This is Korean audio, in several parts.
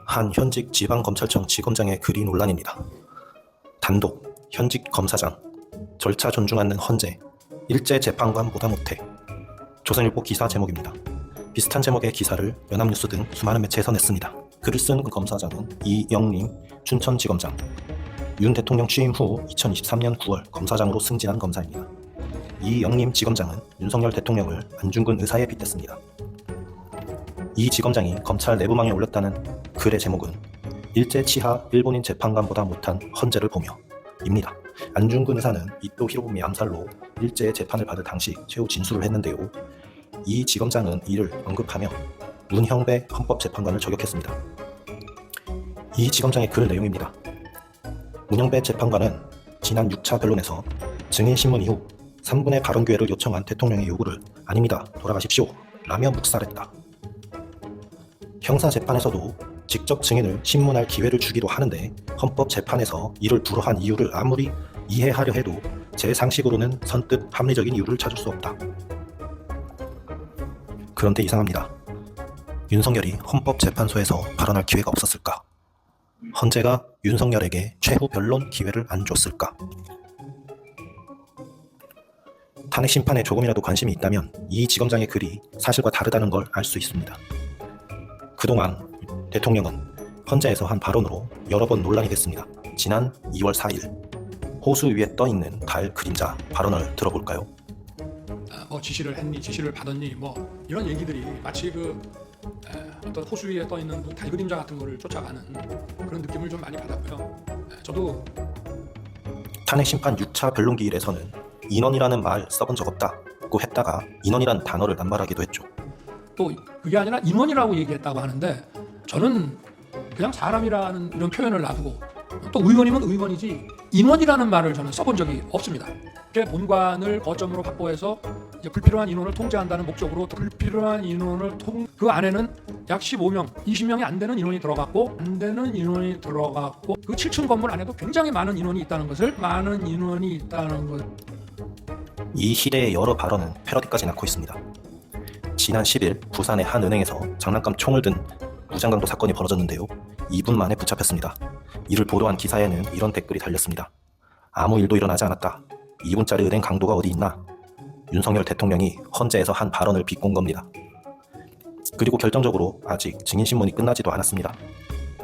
한 현직 지방검찰청 지검장의 글이 논란입니다. 단독, 현직 검사장, 절차 존중 않는 헌재, 일제 재판관보다 못해. 조선일보 기사 제목입니다. 비슷한 제목의 기사를 연합뉴스 등 수많은 매체에서 냈습니다. 글을 쓴 검사장은 이영림 춘천지검장. 윤 대통령 취임 후 2023년 9월 검사장으로 승진한 검사입니다. 이영림 지검장은 윤석열 대통령을 안중근 의사에 빗댔습니다. 이 지검장이 검찰 내부망에 올렸다는 글의 제목은 일제 치하 일본인 재판관보다 못한 헌재를 보며 입니다. 안중근 의사는 이토 히로부미 암살로 일제의 재판을 받을 당시 최후 진술을 했는데요. 이 지검장은 이를 언급하며 문형배 헌법재판관을 저격했습니다. 이 지검장의 글 내용입니다. 문형배 재판관은 지난 6차 변론에서 증인신문 이후 3분의 발언 기회를 요청한 대통령의 요구를 아닙니다, 돌아가십시오 라며 묵살했다. 형사재판에서도 직접 증인을 신문할 기회를 주기도 하는데 헌법재판에서 이를 불허한 이유를 아무리 이해하려 해도 제 상식으로는 선뜻 합리적인 이유를 찾을 수 없다. 그런데 이상합니다. 윤석열이 헌법재판소에서 발언할 기회가 없었을까? 헌재가 윤석열에게 최후 변론 기회를 안 줬을까? 탄핵 심판에 조금이라도 관심이 있다면 이 지검장의 글이 사실과 다르다는 걸 알 수 있습니다. 그동안 대통령은 헌재에서 한 발언으로 여러 번 논란이 됐습니다. 지난 2월 4일 호수 위에 떠있는 달 그림자 발언을 들어볼까요? 지시를 했니, 지시를 받았니, 이런 얘기들이 마치 어떤 호수 위에 떠있는 달 그림자 같은 거를 쫓아가는 그런 느낌을 좀 많이 받았고요. 저도 탄핵 심판 6차 변론기일에서는 인원이라는 말 써본 적 없다고 했다가 인원이라는 단어를 남발하기도 했죠. 또 그게 아니라 인원이라고 얘기했다고 하는데 저는 그냥 사람이라는 이런 표현을 놔두고 또 의원이면 의원이지 인원이라는 말을 저는 써본 적이 없습니다. 본관을 거점으로 확보해서 이제 불필요한 인원을 통제한다는 목적으로 불필요한 인원을 그 안에는 약 15명, 20명이 안 되는 인원이 들어갔고 그 7층 건물 안에도 굉장히 많은 인원이 있다는 것을 이 시대의 여러 발언은 패러디까지 낳고 있습니다. 지난 10일 부산의 한 은행에서 장난감 총을 든 무장강도 사건이 벌어졌는데요. 2분 만에 붙잡혔습니다. 이를 보도한 기사에는 이런 댓글이 달렸습니다. 아무 일도 일어나지 않았다. 2분짜리 은행 강도가 어디 있나? 윤석열 대통령이 헌재에서 한 발언을 비꼰 겁니다. 그리고 결정적으로 아직 증인신문이 끝나지도 않았습니다.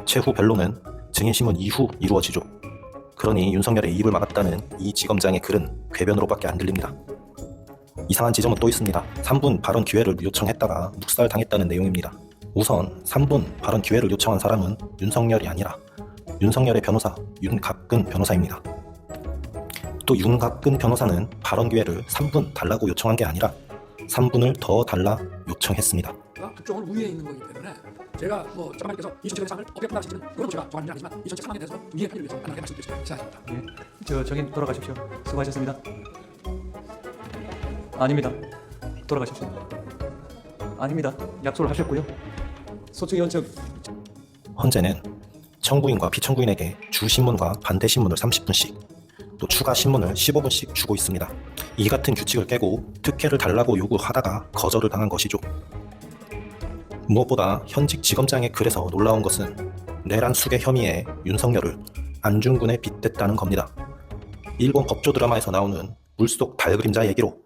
최후 변론은 증인신문 이후 이루어지죠. 그러니 윤석열의 입을 막았다는 이 지검장의 글은 궤변으로밖에 안 들립니다. 이상한 지점은 또 있습니다. 3분 발언 기회를 요청했다가 묵살당했다는 내용입니다. 우선 3분 발언 기회를 요청한 사람은 윤석열이 아니라 윤석열의 변호사 윤갑근 변호사입니다. 또 윤갑근 변호사는 발언 기회를 3분 달라고 요청한 게 아니라 3분을 더 달라 요청했습니다. 특종은 우위에 있는 거기 때문에 제가 장관님께서 2000의 상을 어겼다 하시는 그건 제가 좋아하는 일 아니지만 2000의 상황에 대해서 이해 편의를 위해서 간단하게 말씀드리겠습니다. 시작합니다. 저기 돌아가십시오. 수고하셨습니다. 아닙니다. 돌아가십시오. 아닙니다. 약속을 하셨고요. 소측위원 측 헌재는 청구인과 피청구인에게 주신문과 반대신문을 30분씩 또 추가 신문을 15분씩 주고 있습니다. 이 같은 규칙을 깨고 특혜를 달라고 요구하다가 거절을 당한 것이죠. 무엇보다 현직 지검장의 글에서 놀라운 것은 내란 수괴 혐의에 윤석열을 안중근에 빗댔다는 겁니다. 일본 법조 드라마에서 나오는 물속 달그림자 얘기로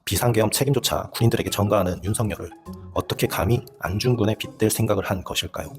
비상계엄 책임조차 군인들에게 전가하는 윤석열을 어떻게 감히 안중근에 빗댈 생각을 한 것일까요?